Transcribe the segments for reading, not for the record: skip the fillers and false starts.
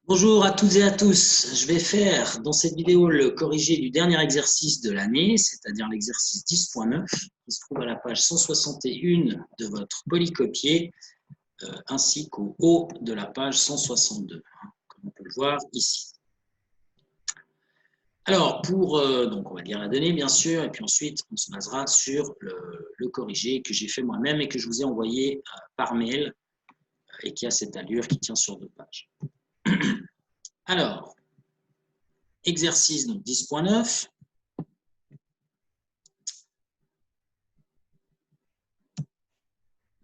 Bonjour à toutes et à tous. Je vais faire dans cette vidéo le corrigé du dernier exercice de l'année, c'est-à-dire l'exercice 10.9, qui se trouve à la page 161 de votre polycopier, ainsi qu'au haut de la page 162, comme on peut le voir ici. Alors, donc on va lire la donnée, bien sûr, et puis ensuite, on se basera sur le corrigé que j'ai fait moi-même et que je vous ai envoyé par mail et qui a cette allure qui tient sur 2 pages. Alors, exercice 10.9.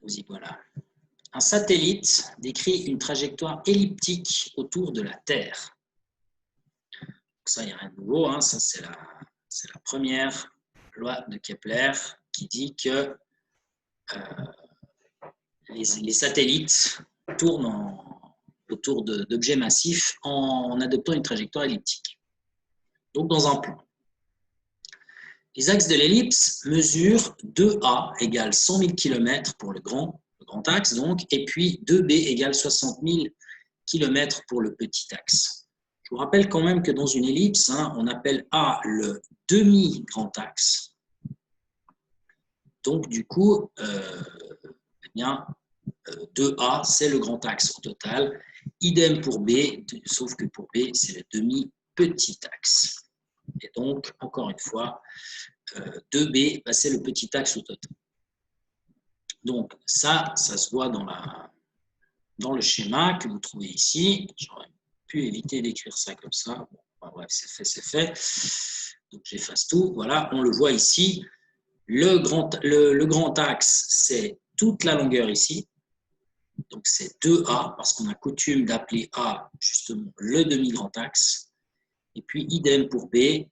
Vous y voilà. Un satellite décrit une trajectoire elliptique autour de la Terre. Donc ça, il n'y a rien de nouveau. Hein. Ça, c'est la première loi de Kepler qui dit que les satellites tournent autour d'objets massifs en adoptant une trajectoire elliptique. Donc, dans un plan. Les axes de l'ellipse mesurent 2A égale 100 000 km pour le grand axe, donc, et puis 2B égale 60 000 km pour le petit axe. Je vous rappelle quand même que dans une ellipse, on appelle A le demi-grand axe. Donc, du coup, 2A, c'est le grand axe au total. Idem pour B, sauf que pour B, c'est le demi-petit axe. Et donc, encore une fois, 2B, c'est le petit axe au total. Donc, ça se voit dans le schéma que vous trouvez ici. J'aurais pu éviter d'écrire ça comme ça. Bon, bref, c'est fait. Donc, j'efface tout. Voilà, on le voit ici. Le grand axe, c'est toute la longueur ici. Donc, c'est 2A, parce qu'on a coutume d'appeler A, justement, le demi-grand axe. Et puis, idem pour B.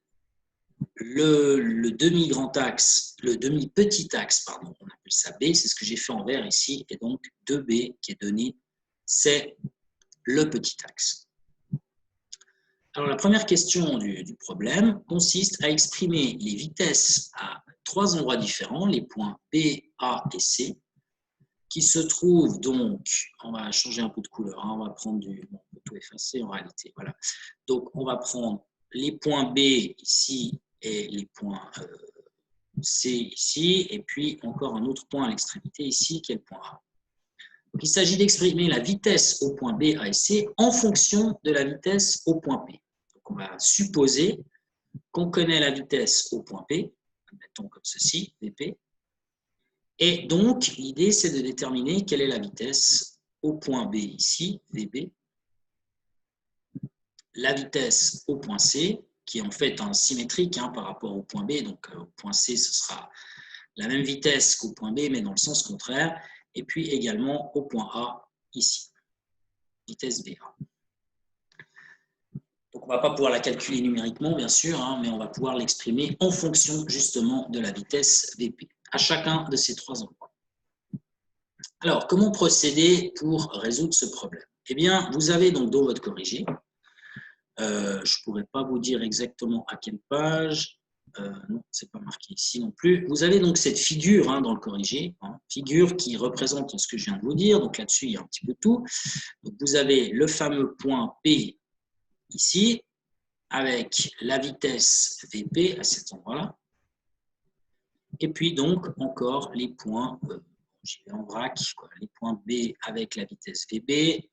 Le demi-grand axe, le demi-petit axe, pardon, on appelle ça B, c'est ce que j'ai fait en vert ici, et donc 2B qui est donné, c'est le petit axe. Alors la première question du problème consiste à exprimer les vitesses à 3 endroits différents, les points B, A et C, qui se trouvent donc, on va changer un peu de couleur, on va prendre on peut tout effacer en réalité, voilà. Donc on va prendre les points B ici, et les points C ici, et puis encore un autre point à l'extrémité ici, qui est le point A. Donc, il s'agit d'exprimer la vitesse au point B, A et C en fonction de la vitesse au point P. Donc, on va supposer qu'on connaît la vitesse au point P, mettons comme ceci, Vp, et donc l'idée c'est de déterminer quelle est la vitesse au point B ici, Vb, la vitesse au point C, qui est en fait symétrique par rapport au point B. Donc, au point C, ce sera la même vitesse qu'au point B, mais dans le sens contraire. Et puis également au point A, ici, vitesse VA. Donc, on ne va pas pouvoir la calculer numériquement, bien sûr, mais on va pouvoir l'exprimer en fonction, justement, de la vitesse Vp, à chacun de ces 3 endroits. Alors, comment procéder pour résoudre ce problème? Eh bien, vous avez donc dans votre corrigé, je ne pourrais pas vous dire exactement à quelle page. Non, ce n'est pas marqué ici non plus. Vous avez donc cette figure dans le corrigé, figure qui représente ce que je viens de vous dire. Donc là-dessus, il y a un petit peu tout. Donc, vous avez le fameux point P ici, avec la vitesse Vp à cet endroit-là. Et puis donc, encore les points, j'y vais en vrac, les points B avec la vitesse Vb,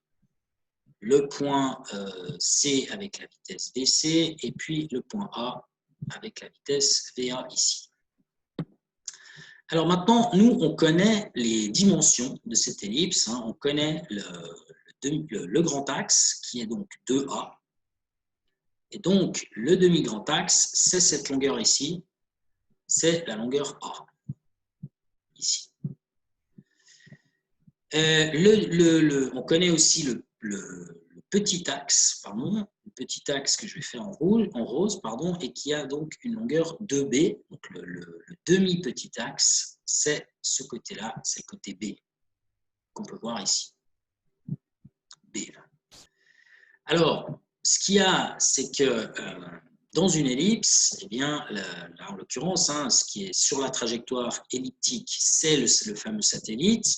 le point C avec la vitesse Vc, et puis le point A avec la vitesse VA ici. Alors maintenant, nous, on connaît les dimensions de cette ellipse. On connaît le grand axe, qui est donc 2A. Et donc, le demi-grand axe, c'est cette longueur ici. C'est la longueur A, ici. On connaît aussi le petit axe, pardon, le petit axe que je vais faire en rose, et qui a donc une longueur 2B. Donc le demi-petit axe, c'est ce côté-là, c'est le côté B, qu'on peut voir ici. B. Alors, ce qu'il y a, c'est que dans une ellipse, eh bien, là, en l'occurrence, ce qui est sur la trajectoire elliptique, c'est le fameux satellite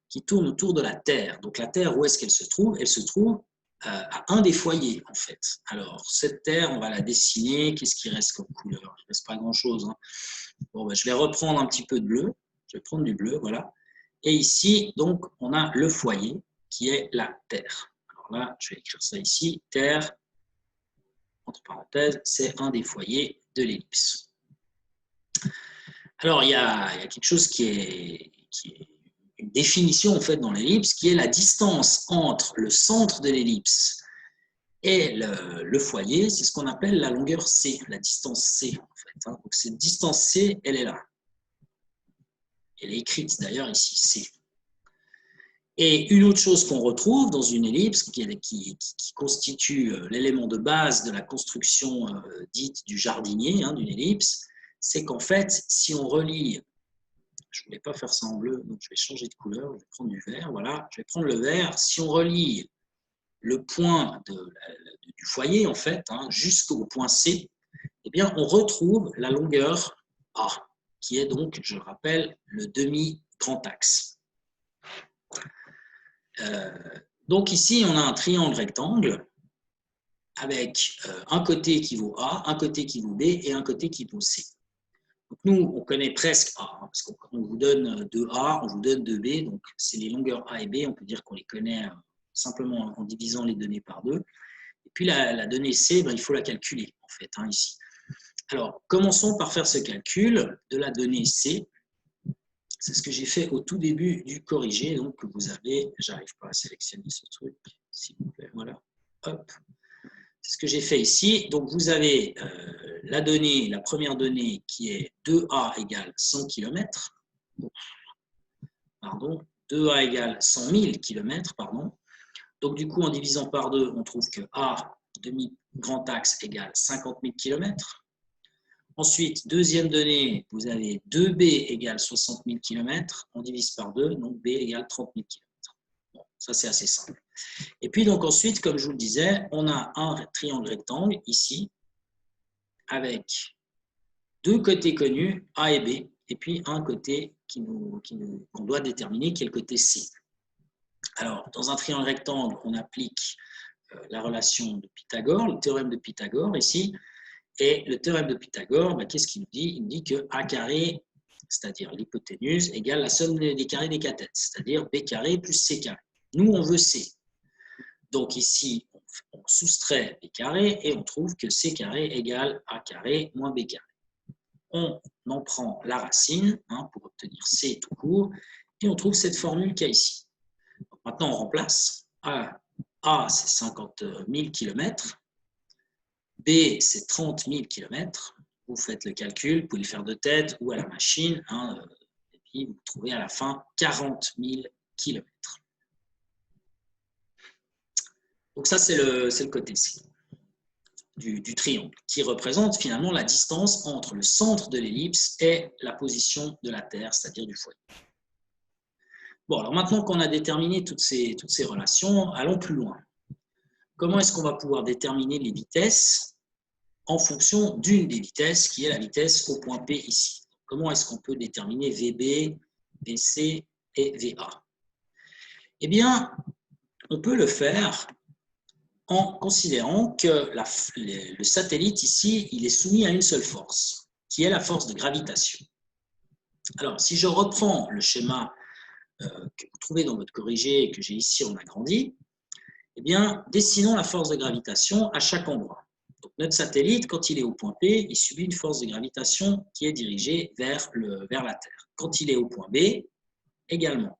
qui tourne autour de la Terre. Donc la Terre, où est-ce qu'elle se trouve? Elle se trouve à un des foyers, en fait. Alors, cette terre, on va la dessiner. Qu'est-ce qui reste comme couleur? Il ne reste pas grand-chose. Hein. Bon, ben, je vais reprendre un petit peu de bleu. Je vais prendre du bleu, voilà. Et ici, donc, on a le foyer qui est la terre. Alors là, je vais écrire ça ici. Terre, entre parenthèses, c'est un des foyers de l'ellipse. Alors, il y a quelque chose qui est une définition en fait dans l'ellipse, qui est la distance entre le centre de l'ellipse et le foyer. C'est ce qu'on appelle la longueur C, la distance C en fait. Hein. Donc, cette distance C, elle est là. Elle est écrite d'ailleurs ici, C. Et une autre chose qu'on retrouve dans une ellipse, qui constitue l'élément de base de la construction dite du jardinier, hein, d'une ellipse, c'est qu'en fait, si on relie, je ne voulais pas faire ça en bleu, donc je vais changer de couleur, je vais prendre du vert, voilà, je vais prendre le vert. Si on relie le point du foyer, en fait, hein, jusqu'au point C, eh bien, on retrouve la longueur A, qui est donc, je le rappelle, le demi-grand axe. Donc ici, on a un triangle rectangle avec un côté qui vaut A, un côté qui vaut B et un côté qui vaut C. Donc nous, on connaît presque A, hein, parce qu'on vous donne 2A, on vous donne 2B, donc c'est les longueurs A et B, on peut dire qu'on les connaît simplement en divisant les données par 2. Et puis la donnée C, ben, il faut la calculer, en fait, hein, ici. Alors, commençons par faire ce calcul de la donnée C. C'est ce que j'ai fait au tout début du corrigé, donc que vous avez, j'arrive pas à sélectionner ce truc, s'il vous plaît, voilà, hop. C'est ce que j'ai fait ici. Donc, vous avez la donnée, la première donnée qui est 2A égale 100 km. Pardon, 2A égale 100 000 km, pardon. Donc, du coup, en divisant par 2, on trouve que A, demi-grand axe, égale 50 000 km. Ensuite, deuxième donnée, vous avez 2B égale 60 000 km. On divise par 2, donc B égale 30 000 km. Bon, ça, c'est assez simple. Et puis, donc ensuite, comme je vous le disais, on a un triangle rectangle ici, avec deux côtés connus, A et B, et puis un côté qu'on doit déterminer, qui est le côté C. Alors, dans un triangle rectangle, on applique la relation de Pythagore, le théorème de Pythagore ici. Et le théorème de Pythagore, ben, qu'est-ce qu'il nous dit? Il nous dit que A carré, c'est-à-dire l'hypoténuse, égale la somme des carrés des cathètes, c'est-à-dire B carré plus C carré. Nous, on veut C. Donc ici, on soustrait B carré et on trouve que C carré égale A carré moins B carré. On en prend la racine hein, pour obtenir C tout court et on trouve cette formule qu'il y a ici. Donc maintenant, on remplace. A c'est 50 000 km. B, c'est 30 000 km. Vous faites le calcul, vous pouvez le faire de tête ou à la machine. Hein, et puis, vous trouvez à la fin 40 000 km. Donc ça, c'est le côté C du triangle, qui représente finalement la distance entre le centre de l'ellipse et la position de la Terre, c'est-à-dire du foyer. Bon, alors maintenant qu'on a déterminé toutes ces relations, allons plus loin. Comment est-ce qu'on va pouvoir déterminer les vitesses en fonction d'une des vitesses, qui est la vitesse au point P ici? Comment est-ce qu'on peut déterminer VB, VC et VA? Eh bien, on peut le faire en considérant que le satellite ici, il est soumis à une seule force, qui est la force de gravitation. Alors, si je reprends le schéma que vous trouvez dans votre corrigé et que j'ai ici en agrandi, eh bien, dessinons la force de gravitation à chaque endroit. Donc, notre satellite, quand il est au point P, il subit une force de gravitation qui est dirigée vers la Terre. Quand il est au point B, également.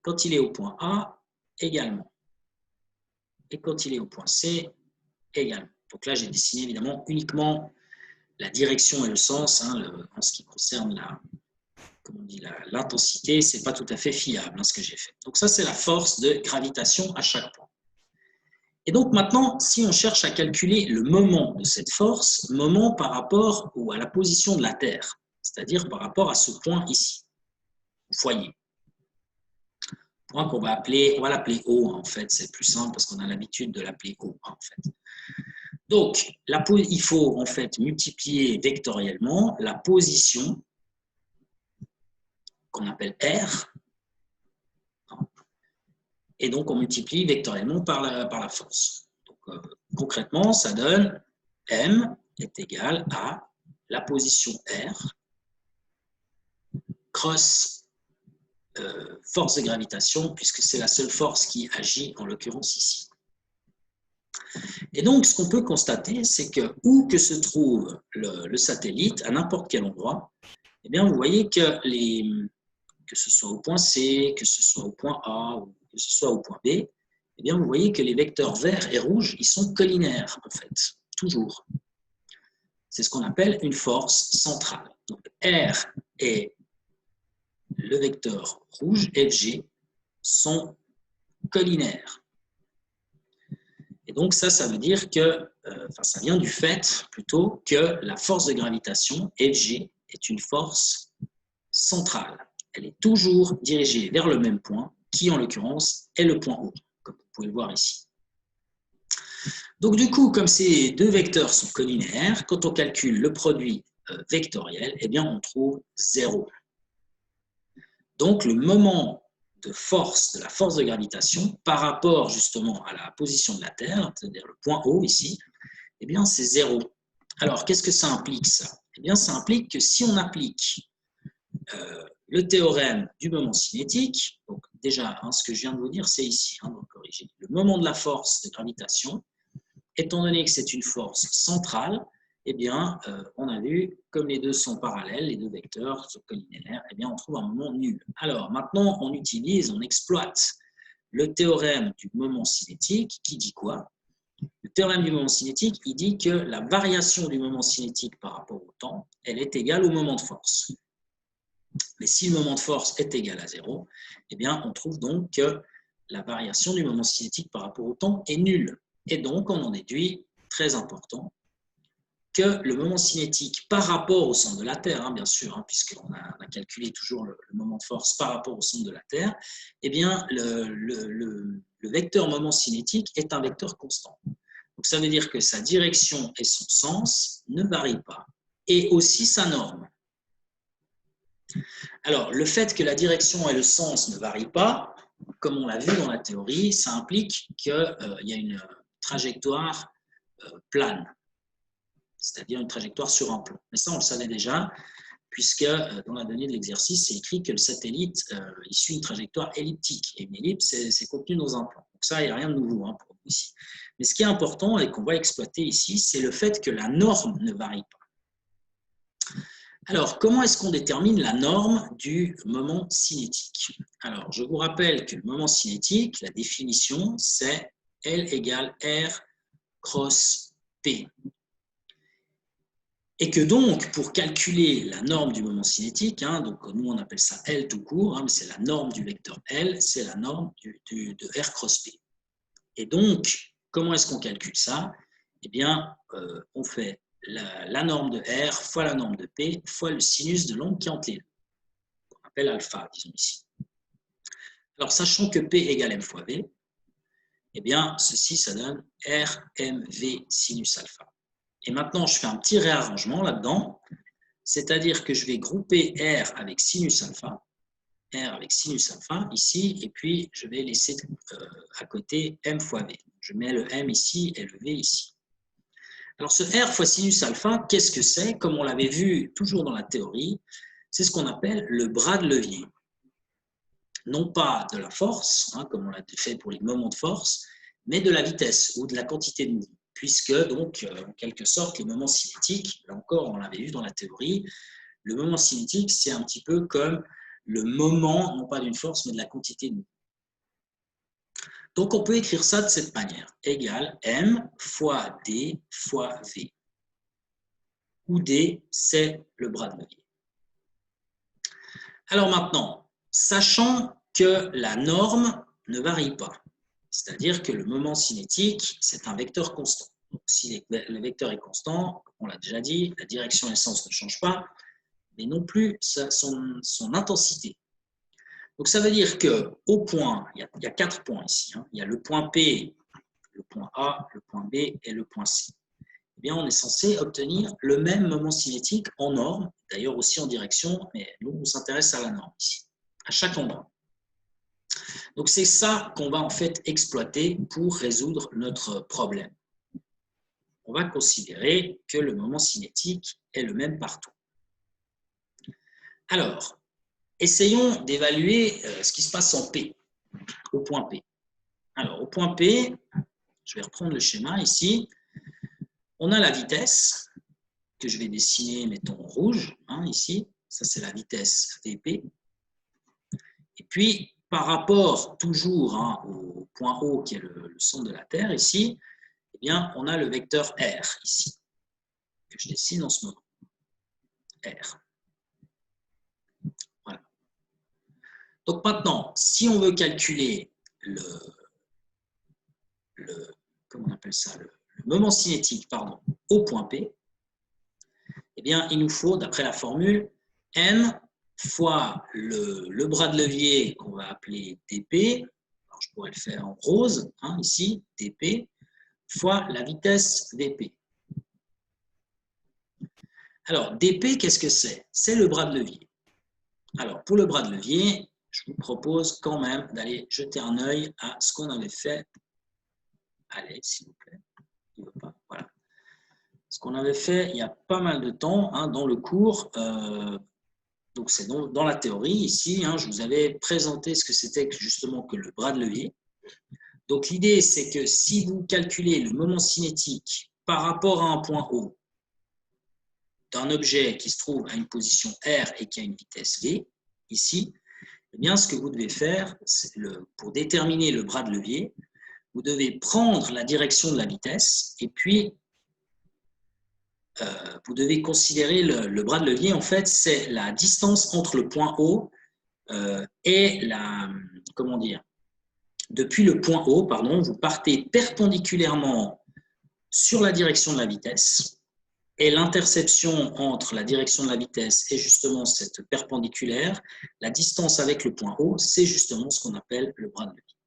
Quand il est au point A, également. Et quand il est au point C, également. Donc là, j'ai dessiné évidemment uniquement la direction et le sens. Hein, en ce qui concerne l'intensité, ce n'est pas tout à fait fiable hein, ce que j'ai fait. Donc ça, c'est la force de gravitation à chaque point. Et donc maintenant, si on cherche à calculer le moment de cette force, moment par rapport à la position de la Terre, c'est-à-dire par rapport à ce point ici, au foyer. Point qu'on va appeler, on va l'appeler O hein, en fait, c'est plus simple parce qu'on a l'habitude de l'appeler O hein, en fait. Donc, il faut en fait multiplier vectoriellement la position qu'on appelle R et donc on multiplie vectoriellement par la force. Donc, concrètement, ça donne M est égal à la position R cross force de gravitation, puisque c'est la seule force qui agit en l'occurrence ici. Et donc, ce qu'on peut constater, c'est que où que se trouve le satellite, à n'importe quel endroit, eh bien, vous voyez que ce soit au point C, que ce soit au point A, ou que ce soit au point B, eh bien, vous voyez que les vecteurs verts et rouges, ils sont collinaires, en fait, toujours. C'est ce qu'on appelle une force centrale. Donc, R et le vecteur rouge, FG, sont collinaires. Et donc, ça veut dire que, ça vient du fait, plutôt, que la force de gravitation, FG, est une force centrale. Elle est toujours dirigée vers le même point, qui, en l'occurrence, est le point O, comme vous pouvez le voir ici. Donc, du coup, comme ces deux vecteurs sont collinaires, quand on calcule le produit vectoriel, eh bien, on trouve 0. Donc, le moment de force, de la force de gravitation par rapport justement à la position de la Terre, c'est-à-dire le point O ici, eh bien c'est 0. Alors, qu'est-ce que ça implique ça? Eh bien, ça implique que si on applique le théorème du moment cinétique, donc déjà, ce que je viens de vous dire, c'est ici, donc corrigé. Le moment de la force de gravitation, étant donné que c'est une force centrale, eh bien, on a vu, comme les deux sont parallèles, les deux vecteurs sont collinaires, eh bien, on trouve un moment nul. Alors, maintenant, on exploite le théorème du moment cinétique, qui dit quoi? Le théorème du moment cinétique, il dit que la variation du moment cinétique par rapport au temps, elle est égale au moment de force. Mais si le moment de force est égal à 0, eh bien, on trouve donc que la variation du moment cinétique par rapport au temps est nulle. Et donc, on en déduit, très important, que le moment cinétique par rapport au centre de la Terre, bien sûr, puisqu'on a calculé toujours le moment de force par rapport au centre de la Terre, eh bien, le vecteur moment cinétique est un vecteur constant. Donc, ça veut dire que sa direction et son sens ne varient pas, et aussi sa norme. Alors, le fait que la direction et le sens ne varient pas, comme on l'a vu dans la théorie, ça implique qu'il y a une trajectoire plane, c'est-à-dire une trajectoire sur un plan. Mais ça, on le savait déjà, puisque dans la donnée de l'exercice, c'est écrit que le satellite il suit une trajectoire elliptique. Et une ellipse, c'est contenu dans un plan. Donc ça, il n'y a rien de nouveau pour vous ici. Mais ce qui est important et qu'on va exploiter ici, c'est le fait que la norme ne varie pas. Alors, comment est-ce qu'on détermine la norme du moment cinétique? Alors, je vous rappelle que le moment cinétique, la définition, c'est L égale R cross P. Et que donc, pour calculer la norme du moment cinétique, donc nous on appelle ça L tout court, mais c'est la norme du vecteur L, c'est la norme de R cross P. Et donc, comment est-ce qu'on calcule ça? Eh bien, on fait la norme de R fois la norme de P fois le sinus de l'onde qui est entre les deux, qu'on appelle alpha, disons ici. Alors, sachant que P égale M fois V, eh bien, ceci, ça donne RMV sinus alpha. Et maintenant, je fais un petit réarrangement là-dedans, c'est-à-dire que je vais grouper R avec sinus alpha, ici, et puis je vais laisser à côté M fois V. Je mets le M ici et le V ici. Alors ce R fois sinus alpha, qu'est-ce que c'est? Comme on l'avait vu toujours dans la théorie, c'est ce qu'on appelle le bras de levier. Non pas de la force, comme on l'a fait pour les moments de force, mais de la vitesse ou de la quantité de mouvement. Puisque, donc, en quelque sorte, les moments cinétiques, là encore, on l'avait vu dans la théorie, le moment cinétique, c'est un petit peu comme le moment, non pas d'une force, mais de la quantité de mouvement. Donc, on peut écrire ça de cette manière, égale M fois D fois V, où D, c'est le bras de levier. Alors maintenant, sachant que la norme ne varie pas, c'est-à-dire que le moment cinétique, c'est un vecteur constant. Donc, si le vecteur est constant, on l'a déjà dit, la direction et le sens ne changent pas, mais non plus son intensité. Donc, ça veut dire qu'au point, il y a 4 points ici. Il y a le point P, le point A, le point B et le point C. Eh bien, on est censé obtenir le même moment cinétique en norme, d'ailleurs aussi en direction, mais nous, on s'intéresse à la norme ici, à chaque endroit. Donc, c'est ça qu'on va en fait exploiter pour résoudre notre problème. On va considérer que le moment cinétique est le même partout. Alors, essayons d'évaluer ce qui se passe en P, au point P. Alors, au point P, je vais reprendre le schéma ici. On a la vitesse que je vais dessiner, mettons en rouge, ici. Ça, c'est la vitesse Vp. Et puis, par rapport toujours au point O, qui est le centre de la Terre, ici, eh bien, on a le vecteur R, ici, que je dessine en ce moment. R. Voilà. Donc maintenant, si on veut calculer comment on appelle ça, le moment cinétique, pardon, au point P, eh bien, il nous faut, d'après la formule, m fois le bras de levier qu'on va appeler dp, alors je pourrais le faire en rose, ici, dp, fois la vitesse vp. Alors, dp, qu'est-ce que c'est? C'est le bras de levier. Alors, pour le bras de levier, je vous propose quand même d'aller jeter un œil à ce qu'on avait fait. Allez, s'il vous plaît. Il veut pas. Voilà. Ce qu'on avait fait il y a pas mal de temps dans le cours. Donc, c'est dans la théorie, ici, je vous avais présenté ce que c'était justement que le bras de levier. Donc, l'idée, c'est que si vous calculez le moment cinétique par rapport à un point O d'un objet qui se trouve à une position R et qui a une vitesse V, ici, eh bien, ce que vous devez faire, pour déterminer le bras de levier, vous devez prendre la direction de la vitesse et puis vous devez considérer le bras de levier, en fait, c'est la distance entre le point O et depuis le point O, pardon, vous partez perpendiculairement sur la direction de la vitesse et l'interception entre la direction de la vitesse et justement cette perpendiculaire, la distance avec le point O, c'est justement ce qu'on appelle le bras de levier.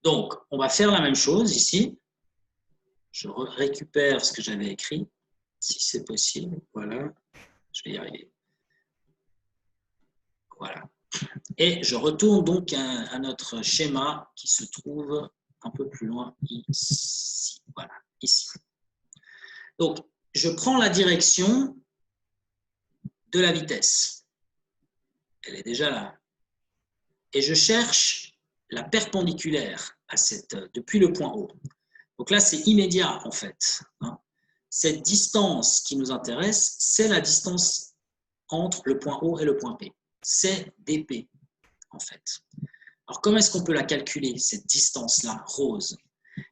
Donc, on va faire la même chose ici. Je récupère ce que j'avais écrit, si c'est possible. Voilà, je vais y arriver. Voilà. Et je retourne donc à notre schéma qui se trouve un peu plus loin ici. Voilà, ici. Donc, je prends la direction de la vitesse. Elle est déjà là. Et je cherche la perpendiculaire depuis le point O. Donc là, c'est immédiat en fait. Cette distance qui nous intéresse, c'est la distance entre le point O et le point P. C'est dp en fait. Alors, comment est-ce qu'on peut la calculer, cette distance-là, rose?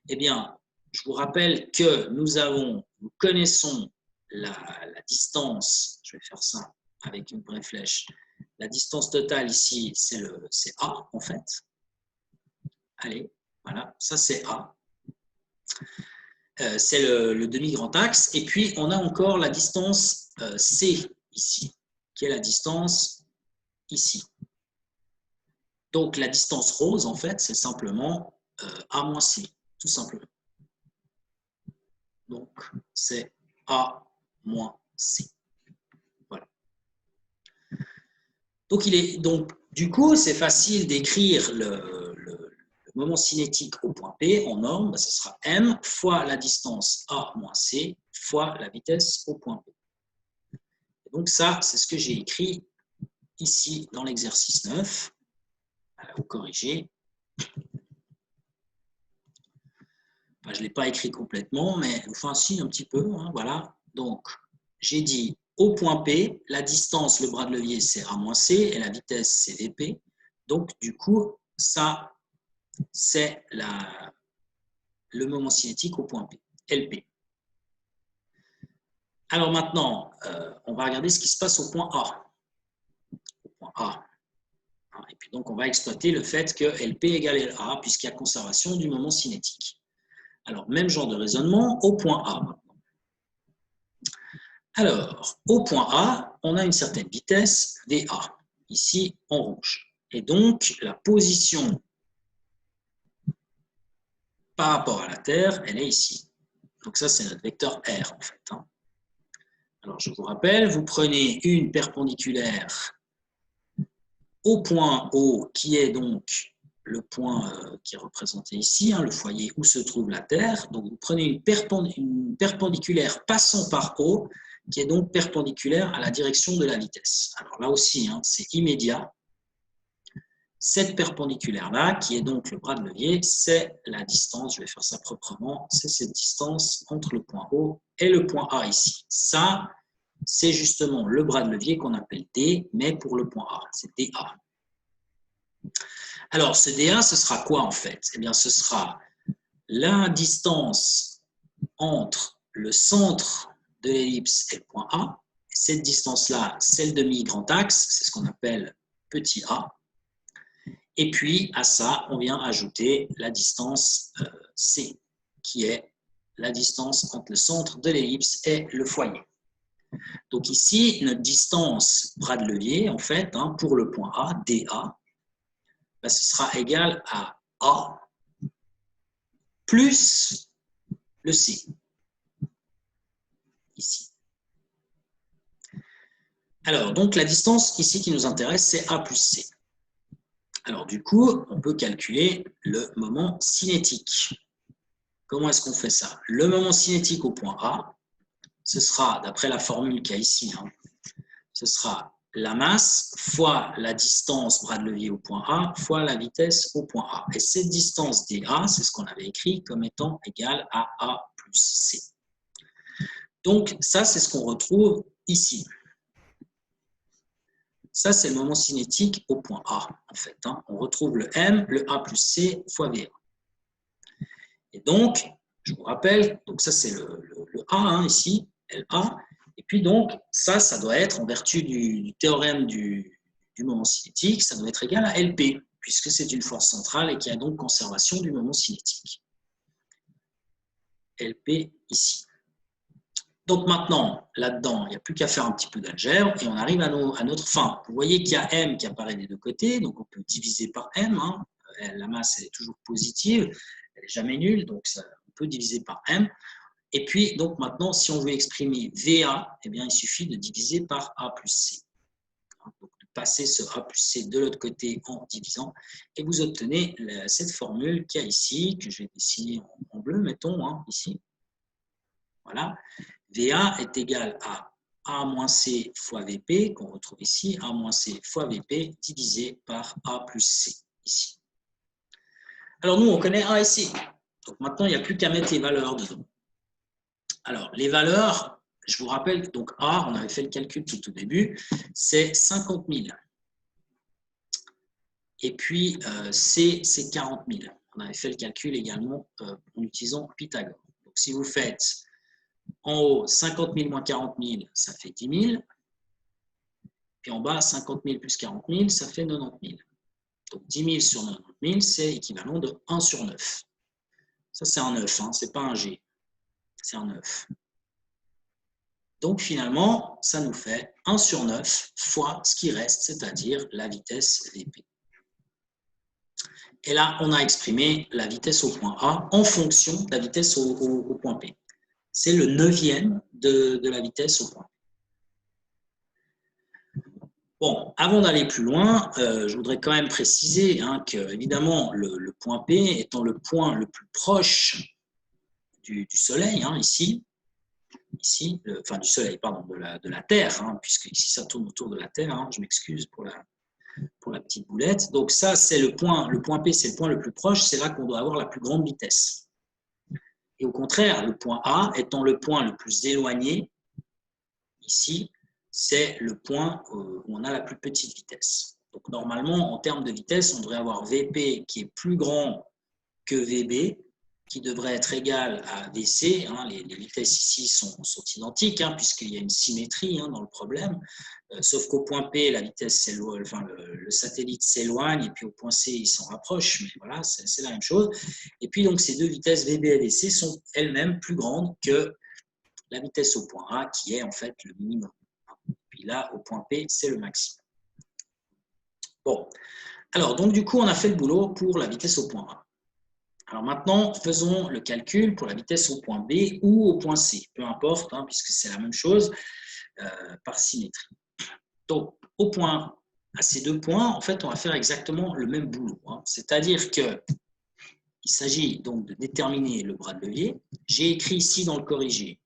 Eh bien, je vous rappelle que nous connaissons la distance, je vais faire ça avec une vraie flèche, la distance totale ici, c'est A en fait. Allez, voilà, ça c'est A. C'est le demi-grand axe. Et puis, on a encore la distance C ici, qui est la distance ici. Donc, la distance rose, en fait, c'est simplement A moins C, tout simplement. Donc, c'est A moins C. Voilà. Donc, du coup, c'est facile d'écrire le moment cinétique au point P en norme, ce sera m fois la distance A moins C fois la vitesse au point P. Et donc, ça, c'est ce que j'ai écrit ici dans l'exercice 9. Vous corrigez. Enfin, je ne l'ai pas écrit complètement, mais enfin, si, un petit peu. Voilà. Donc, j'ai dit au point P, la distance, le bras de levier, c'est A moins C et la vitesse, c'est Vp. Donc, du coup, ça, c'est le moment cinétique au point P, LP. Alors maintenant, on va regarder ce qui se passe au point A. Au point A. Et puis donc, on va exploiter le fait que LP égale LA, puisqu'il y a conservation du moment cinétique. Alors, même genre de raisonnement au point A maintenant. Alors, au point A, on a une certaine vitesse, VA, ici en rouge. Et donc, la position par rapport à la Terre, elle est ici. Donc ça, c'est notre vecteur R, en fait. Alors, je vous rappelle, vous prenez une perpendiculaire au point O, qui est donc le point qui est représenté ici, hein, le foyer où se trouve la Terre. Donc, vous prenez une perpendiculaire passant par O, qui est donc perpendiculaire à la direction de la vitesse. Alors là aussi, hein, c'est immédiat. Cette perpendiculaire-là, qui est donc le bras de levier, c'est la distance, je vais faire ça proprement, c'est cette distance entre le point O et le point A ici. Ça, c'est justement le bras de levier qu'on appelle D, mais pour le point A, c'est DA. Alors, ce DA, ce sera quoi en fait? Eh bien, ce sera la distance entre le centre de l'ellipse et le point A. Cette distance-là, c'est le demi-grand axe, c'est ce qu'on appelle petit a. Et puis, à ça, on vient ajouter la distance C, qui est la distance entre le centre de l'ellipse et le foyer. Donc ici, notre distance bras de levier, en fait, hein, pour le point A, DA, ben, ce sera égal à A plus le C, ici. Alors, donc la distance ici qui nous intéresse, c'est A plus C. Alors du coup, on peut calculer le moment cinétique. Comment est-ce qu'on fait ça? Le moment cinétique au point A, ce sera, d'après la formule qu'il y a ici, hein, ce sera la masse fois la distance bras de levier au point A fois la vitesse au point A. Et cette distance dA, c'est ce qu'on avait écrit comme étant égale à A plus C. Donc ça, c'est ce qu'on retrouve ici. Ça, c'est le moment cinétique au point A, en fait. Hein. On retrouve le M, le A plus C fois VA. Et donc, je vous rappelle, donc ça, c'est le A, hein, ici, LA. Et puis donc, ça doit être, en vertu du théorème du moment cinétique, ça doit être égal à LP, puisque c'est une force centrale et qu'il y a donc conservation du moment cinétique. LP ici. Donc maintenant, là-dedans, il n'y a plus qu'à faire un petit peu d'algèbre et on arrive à notre fin. Vous voyez qu'il y a M qui apparaît des deux côtés, donc on peut diviser par M. Hein. La masse, elle est toujours positive, elle n'est jamais nulle, donc ça, on peut diviser par M. Et puis, donc maintenant, si on veut exprimer VA, eh bien, il suffit de diviser par A plus C. Donc, de passer ce A plus C de l'autre côté en divisant, et vous obtenez cette formule qu'il y a ici, que je vais dessiner en bleu, mettons, hein, ici. Voilà. VA est égal à A moins C fois VP, qu'on retrouve ici, A moins C fois VP, divisé par A plus C, ici. Alors nous, on connaît A et C. Donc maintenant, il n'y a plus qu'à mettre les valeurs dedans. Alors, les valeurs, je vous rappelle, donc A, on avait fait le calcul tout au début, c'est 50 000. Et puis, C, c'est 40 000. On avait fait le calcul également en utilisant Pythagore. Donc, si vous faites en haut 50 000 moins 40 000, ça fait 10 000. Puis en bas, 50 000 plus 40 000, ça fait 90 000. Donc 10 000 sur 90 000, c'est équivalent de 1 sur 9. Ça, c'est un 9, hein, ce n'est pas un G. C'est un 9. Donc finalement, ça nous fait 1 sur 9 fois ce qui reste, c'est-à-dire la vitesse Vp. Et là, on a exprimé la vitesse au point A en fonction de la vitesse au point P. C'est le 9e de la vitesse au point P. Bon, avant d'aller plus loin, je voudrais quand même préciser hein, que, évidemment, le point P étant le point le plus proche du Soleil, hein, ici, enfin du Soleil, pardon, de la Terre, hein, puisque ici ça tourne autour de la Terre, hein, je m'excuse pour la petite boulette. Donc ça, c'est le point P, c'est le point le plus proche, c'est là qu'on doit avoir la plus grande vitesse. Et au contraire, le point A étant le point le plus éloigné, ici, c'est le point où on a la plus petite vitesse. Donc normalement, en termes de vitesse, on devrait avoir Vp qui est plus grand que Vb, qui devrait être égal à Vc. Hein, les vitesses ici sont identiques, hein, puisqu'il y a une symétrie hein, dans le problème. Sauf qu'au point P, la vitesse enfin, le satellite s'éloigne, et puis au point C, il s'en rapproche, mais voilà, c'est la même chose. Et puis donc ces deux vitesses Vb et Vc sont elles-mêmes plus grandes que la vitesse au point A, qui est en fait le minimum. Puis là, au point P, c'est le maximum. Bon, alors donc du coup, on a fait le boulot pour la vitesse au point A. Alors maintenant, faisons le calcul pour la vitesse au point B ou au point C, peu importe, hein, puisque c'est la même chose par symétrie. Donc, au point à ces deux points, en fait, on va faire exactement le même boulot. Hein. C'est-à-dire qu'il s'agit donc de déterminer le bras de levier. J'ai écrit ici dans le corrigé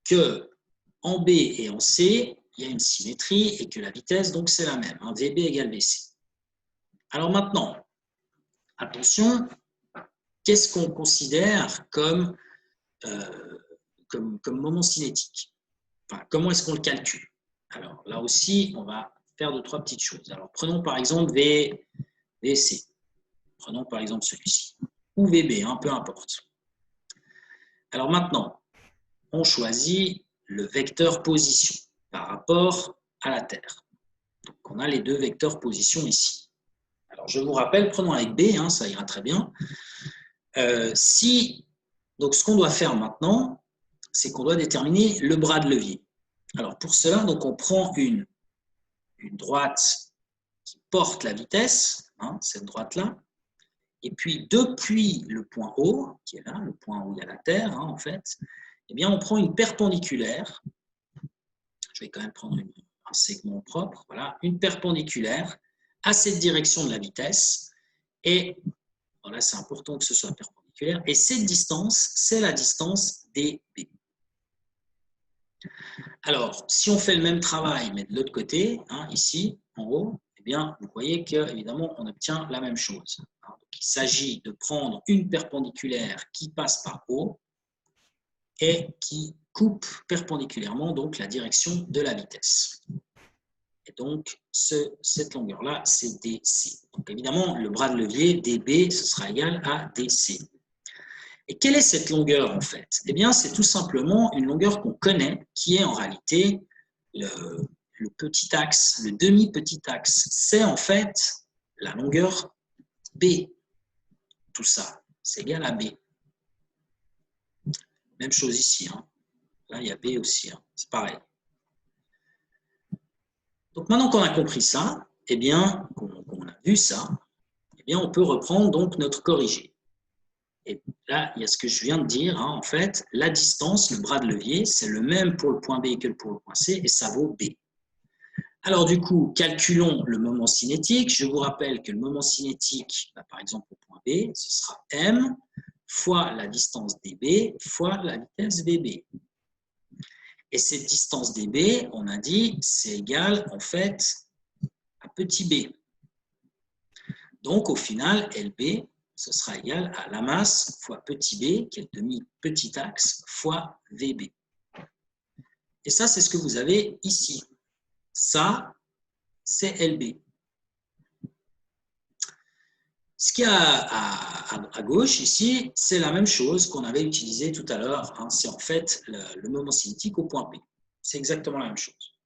que en B et en C, il y a une symétrie et que la vitesse, donc, c'est la même. Hein, VB égale VC. Alors maintenant, attention, qu'est-ce qu'on considère comme moment cinétique? Enfin, comment est-ce qu'on le calcule? Alors là aussi, on va faire deux, trois petites choses. Alors prenons par exemple VC. Prenons par exemple celui-ci. Ou VB, hein, peu importe. Alors maintenant, on choisit le vecteur position par rapport à la Terre. Donc on a les deux vecteurs position ici. Alors je vous rappelle, prenons avec B, hein, ça ira très bien. Donc ce qu'on doit faire maintenant, c'est qu'on doit déterminer le bras de levier. Alors pour cela, donc on prend une droite qui porte la vitesse, hein, cette droite-là, et puis depuis le point O, qui est là, le point où il y a la Terre, hein, en fait, eh bien on prend une perpendiculaire. Je vais quand même prendre un segment propre, voilà, une perpendiculaire à cette direction de la vitesse. Et voilà, c'est important que ce soit perpendiculaire. Et cette distance, c'est la distance dB. Alors, si on fait le même travail, mais de l'autre côté, hein, ici, en haut, eh bien, vous voyez qu'évidemment, on obtient la même chose. Donc, il s'agit de prendre une perpendiculaire qui passe par haut et qui coupe perpendiculairement donc, la direction de la vitesse. Et donc, cette longueur-là, c'est DC. Donc, évidemment, le bras de levier, dB, ce sera égal à DC. Et quelle est cette longueur, en fait? Eh bien, c'est tout simplement une longueur qu'on connaît, qui est en réalité le petit axe, le demi-petit axe. C'est en fait la longueur B. Tout ça, c'est égal à B. Même chose ici. Hein. Là, il y a B aussi. Hein. C'est pareil. Donc, maintenant qu'on a compris ça, eh bien, qu'on a vu ça, eh bien, on peut reprendre donc notre corrigé. Et là, il y a ce que je viens de dire. Hein, en fait, la distance, le bras de levier, c'est le même pour le point B que pour le point C, et ça vaut B. Alors, du coup, calculons le moment cinétique. Je vous rappelle que le moment cinétique, par exemple, au point B, ce sera M fois la distance dB fois la vitesse VB. Et cette distance dB, on a dit, c'est égal, en fait, à petit b. Donc, au final, LB, ce sera égal à la masse fois petit b, qui est le demi-petit axe, fois VB. Et ça, c'est ce que vous avez ici. Ça, c'est LB. Ce qu'il y a à gauche ici, c'est la même chose qu'on avait utilisé tout à l'heure. Hein. C'est en fait le moment cinétique au point P. C'est exactement la même chose.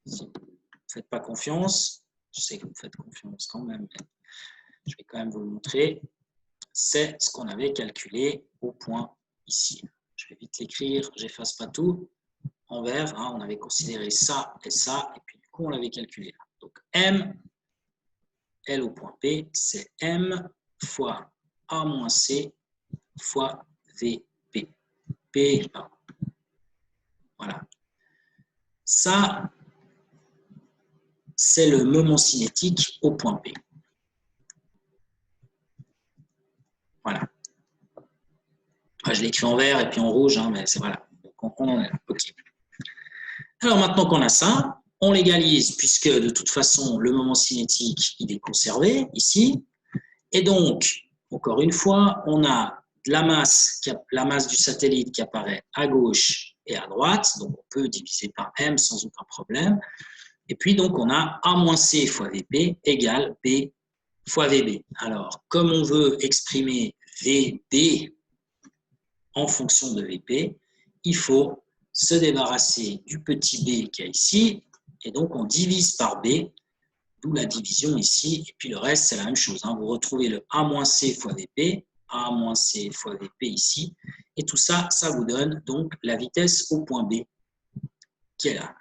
Si vous ne faites pas confiance, je sais que vous faites confiance quand même, mais je vais quand même vous le montrer. C'est ce qu'on avait calculé au point ici. Je vais vite l'écrire, j'efface pas tout. En vert, hein, on avait considéré ça, et puis du coup, on l'avait calculé là. Donc, M, L au point P, c'est M fois A moins C fois VP. P, voilà. Ça, c'est le moment cinétique au point P. Voilà. Je l'ai écrit en vert et puis en rouge, hein, mais c'est voilà. Donc, on en est là. OK. Alors, maintenant qu'on a ça, on légalise puisque de toute façon, le moment cinétique, il est conservé ici. Et donc, encore une fois, on a la masse du satellite qui apparaît à gauche et à droite. Donc, on peut diviser par M sans aucun problème. Et puis, donc, on a A moins C fois VP égale B fois VB. Alors, comme on veut exprimer VB en fonction de VP, il faut se débarrasser du petit b qu'il y a ici, et donc on divise par b, d'où la division ici, et puis le reste, c'est la même chose. Hein. Vous retrouvez le A moins C fois VP, A moins C fois VP ici, et tout ça, ça vous donne donc la vitesse au point B, qui est là.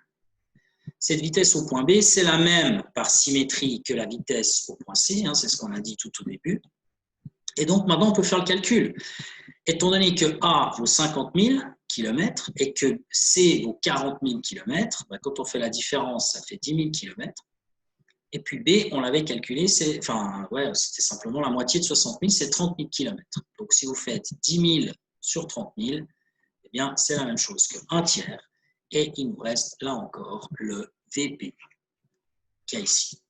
Cette vitesse au point B, c'est la même par symétrie que la vitesse au point C, hein, c'est ce qu'on a dit tout au début. Et donc, maintenant, on peut faire le calcul. Étant donné que A vaut 50 000 km et que C vaut 40 000 km, quand on fait la différence, ça fait 10 000 km. Et puis B, on l'avait calculé, c'était simplement la moitié de 60 000, c'est 30 000 km. Donc, si vous faites 10 000 sur 30 000, eh bien, c'est la même chose que 1 tiers. Et il nous reste, là encore, le VP qu'il y a ici.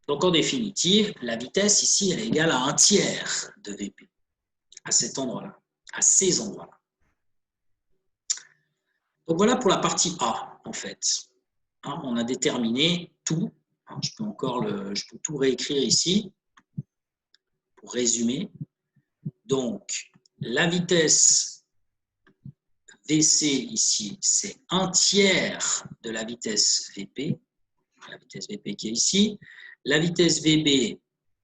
Donc, en définitive, la vitesse ici, elle est égale à 1 tiers de VP, à cet endroit-là, à ces endroits-là. Donc, voilà pour la partie A, en fait. On a déterminé tout. Je peux tout réécrire ici pour résumer. Donc, la vitesse VC ici, c'est 1 tiers de la vitesse VP. La vitesse VP qui est ici. La vitesse VB,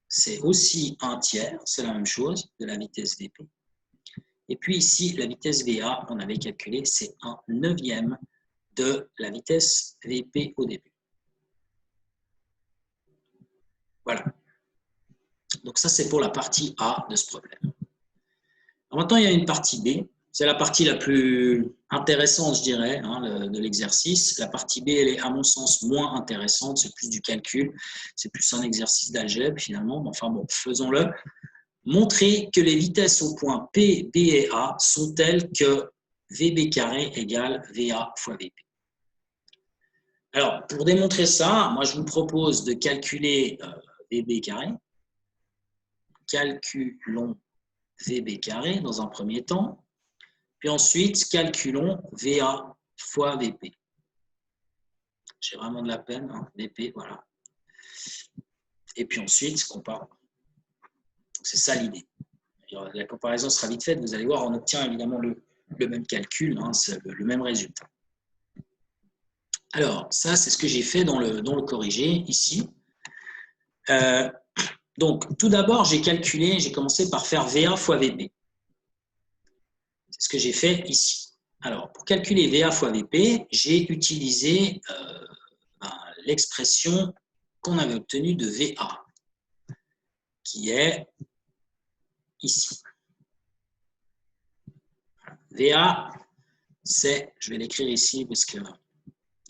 c'est aussi 1 tiers, c'est la même chose de la vitesse VP. Et puis ici, la vitesse VA, on avait calculé, c'est 1/9 de la vitesse VP au début. Voilà. Donc ça, c'est pour la partie A de ce problème. Alors maintenant, il y a une partie B. C'est la partie la plus intéressante, je dirais, de l'exercice. La partie B, elle est, à mon sens, moins intéressante. C'est plus du calcul. C'est plus un exercice d'algèbre, finalement. Enfin bon, faisons-le. Montrer que les vitesses au point P, B et A sont telles que VB carré égale VA fois VP. Alors, pour démontrer ça, moi, je vous propose de calculer VB carré. Calculons VB carré dans un premier temps. Puis ensuite, calculons VA fois VP. J'ai vraiment de la peine, VP, voilà. Et puis ensuite, compare. C'est ça l'idée. La comparaison sera vite faite. Vous allez voir, on obtient évidemment le même calcul, c'est le même résultat. Alors, ça, c'est ce que j'ai fait dans le corrigé ici. Donc, tout d'abord, j'ai commencé par faire VA fois VP. C'est ce que j'ai fait ici. Alors, pour calculer VA fois VP, j'ai utilisé l'expression qu'on avait obtenue de VA, qui est ici. VA, c'est, je vais l'écrire ici parce que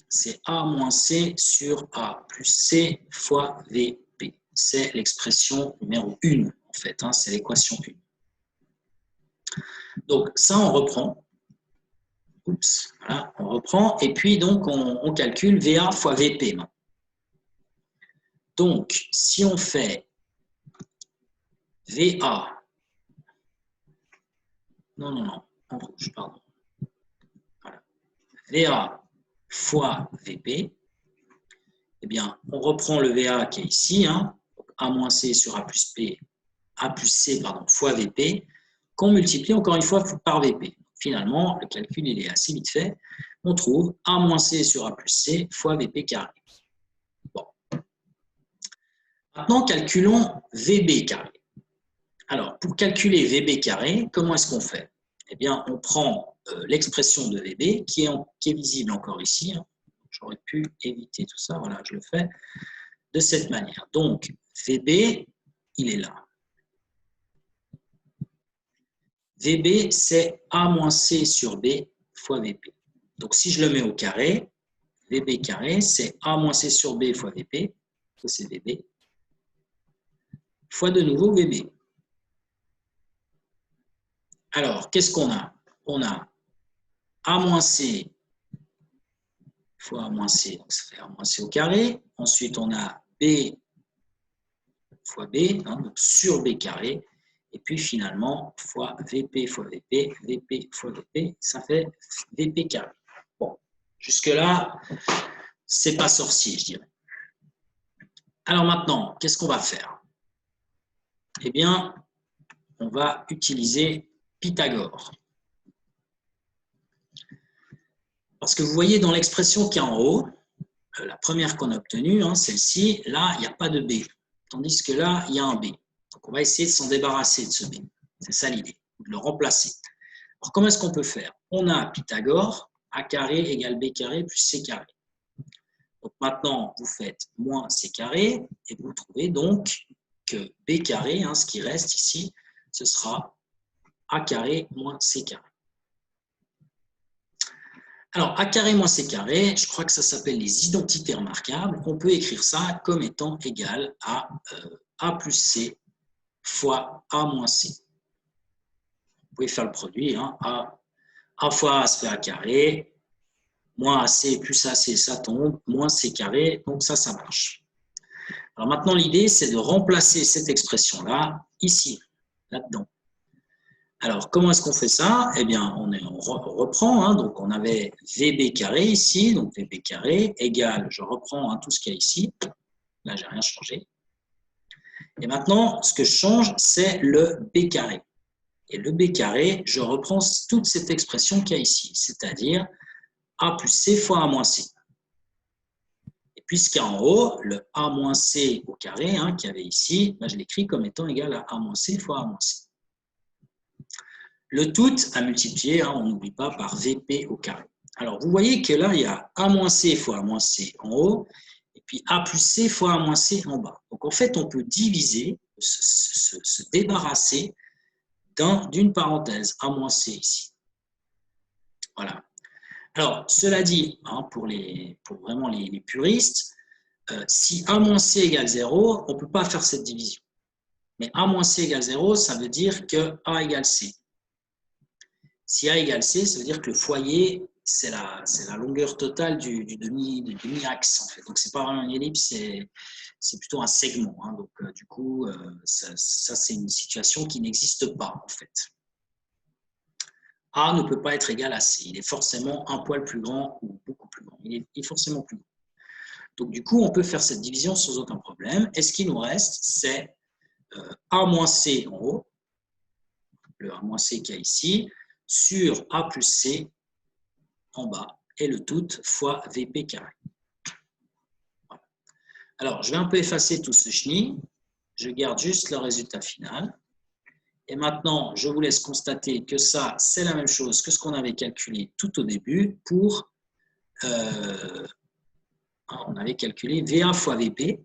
c'est A moins C sur A plus C fois VP. C'est l'expression numéro 1, en fait, c'est l'équation 1. Donc, ça, on reprend. Oups, voilà, on reprend. Et puis, donc, on calcule VA fois VP. Donc, si on fait VA, non, en rouge, pardon. Voilà. VA fois VP, eh bien, on reprend le VA qui est ici, A moins C sur A plus C, fois VP, qu'on multiplie encore une fois par VP. Finalement, le calcul il est assez vite fait. On trouve A moins C sur A plus C fois VP carré. Bon. Maintenant, calculons VB carré. Alors, pour calculer VB carré, comment est-ce qu'on fait? Eh bien, on prend l'expression de VB qui est visible encore ici. J'aurais pu éviter tout ça, voilà, je le fais de cette manière. Donc, VB, il est là. VB, c'est A moins C sur B fois VP. Donc, si je le mets au carré, VB carré, c'est A moins C sur B fois VP, ça c'est VB, fois de nouveau VB. Alors, qu'est-ce qu'on a? On a A moins C fois A moins C, donc ça fait A moins C au carré. Ensuite, on a B fois B, donc sur B carré. Et puis finalement, fois VP fois VP, VP fois VP, ça fait VP carré. Bon, jusque-là, c'est pas sorcier, je dirais. Alors maintenant, qu'est-ce qu'on va faire? Eh bien, on va utiliser Pythagore. Parce que vous voyez dans l'expression qui est en haut, la première qu'on a obtenue, celle-ci, là, il n'y a pas de B. Tandis que là, il y a un B. Donc, on va essayer de s'en débarrasser de ce B. C'est ça l'idée, de le remplacer. Alors, comment est-ce qu'on peut faire? On a Pythagore, A carré égale B carré plus C carré. Donc, maintenant, vous faites moins C carré et vous trouvez donc que B carré, ce qui reste ici, ce sera A carré moins C carré. Alors, A carré moins C carré, je crois que ça s'appelle les identités remarquables. On peut écrire ça comme étant égal à A plus C fois A moins C. Vous pouvez faire le produit. Hein. A fois A, ça fait A carré. Moins AC plus AC, ça tombe. Moins C carré, donc ça marche. Alors maintenant, l'idée, c'est de remplacer cette expression-là ici, là-dedans. Alors, comment est-ce qu'on fait ça? Eh bien, on reprend. Hein, donc, on avait VB carré ici. Donc, VB carré égale, je reprends tout ce qu'il y a ici. Là, je n'ai rien changé. Et maintenant, ce que je change, c'est le B carré. Et le B carré, je reprends toute cette expression qu'il y a ici, c'est-à-dire A plus C fois A moins C. Et puisqu'en haut, le A moins C au carré qu'il y avait ici, là, je l'écris comme étant égal à A moins C fois A moins C. Le tout à multiplier, on n'oublie pas, par VP au carré. Alors, vous voyez que là, il y a A moins C fois A moins C en haut, et puis A plus C fois A moins C en bas. Donc, en fait, on peut diviser, se débarrasser d'une parenthèse, A moins C ici. Voilà. Alors, cela dit, pour vraiment les puristes, si A moins C égale 0, on ne peut pas faire cette division. Mais A moins C égale 0, ça veut dire que A égale C. Si A égale C, ça veut dire que le foyer, c'est la longueur totale du demi-axe, en fait. Donc, ce n'est pas vraiment une ellipse, c'est plutôt un segment. Donc, du coup, ça c'est une situation qui n'existe pas, en fait. A ne peut pas être égal à C. Il est forcément un poil plus grand ou beaucoup plus grand. Il est forcément plus grand. Donc, du coup, on peut faire cette division sans aucun problème. Et ce qui nous reste, c'est A moins C en haut, le A moins C qu'il y a ici, sur A plus C en bas, et le tout fois VP carré. Voilà. Alors, je vais un peu effacer tout ce chenille. Je garde juste le résultat final. Et maintenant, je vous laisse constater que ça, c'est la même chose que ce qu'on avait calculé tout au début pour, on avait calculé VA fois VP,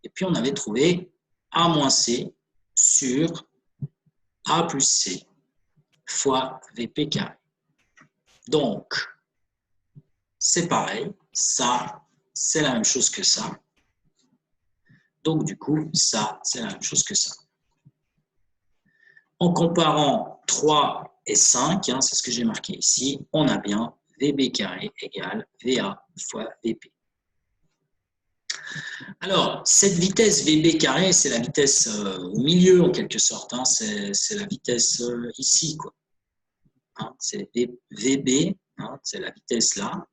et puis on avait trouvé A moins C sur A plus C fois VP carré. Donc, c'est pareil, ça, c'est la même chose que ça. Donc, du coup, ça, c'est la même chose que ça. En comparant 3 et 5, c'est ce que j'ai marqué ici, on a bien VB carré égale VA fois VP. Alors, cette vitesse VB carré, c'est la vitesse au milieu en quelque sorte, c'est la vitesse ici, quoi. C'est VB, c'est la vitesse là.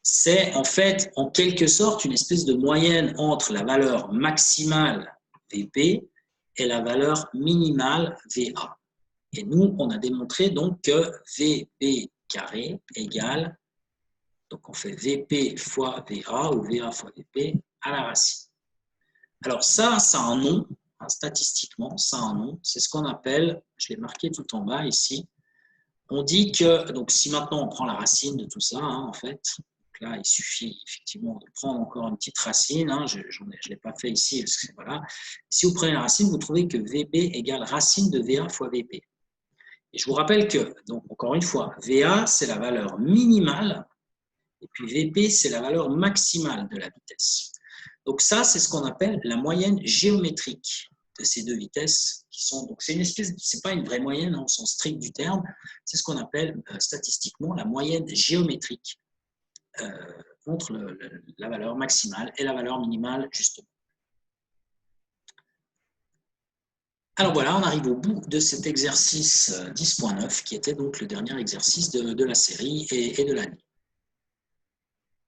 C'est en fait en quelque sorte une espèce de moyenne entre la valeur maximale VP et la valeur minimale VA. Et nous, on a démontré donc que VB carré égale, donc on fait VP fois VA ou VA fois VP à la racine. Alors ça a un nom, statistiquement, ça a un nom, c'est ce qu'on appelle, je l'ai marqué tout en bas ici, on dit que, donc si maintenant on prend la racine de tout ça, en fait, donc là il suffit effectivement de prendre encore une petite racine, je ne l'ai pas fait ici, parce que voilà. Si vous prenez la racine, vous trouvez que VB égale racine de VA fois VP. Et je vous rappelle que, donc encore une fois, VA c'est la valeur minimale, et puis VP c'est la valeur maximale de la vitesse. Donc ça, c'est ce qu'on appelle la moyenne géométrique de ces deux vitesses qui sont, donc c'est une espèce, c'est pas une vraie moyenne au sens strict du terme, c'est ce qu'on appelle statistiquement la moyenne géométrique entre la valeur maximale et la valeur minimale justement. Alors voilà, on arrive au bout de cet exercice 10.9 qui était donc le dernier exercice de la série et de l'année.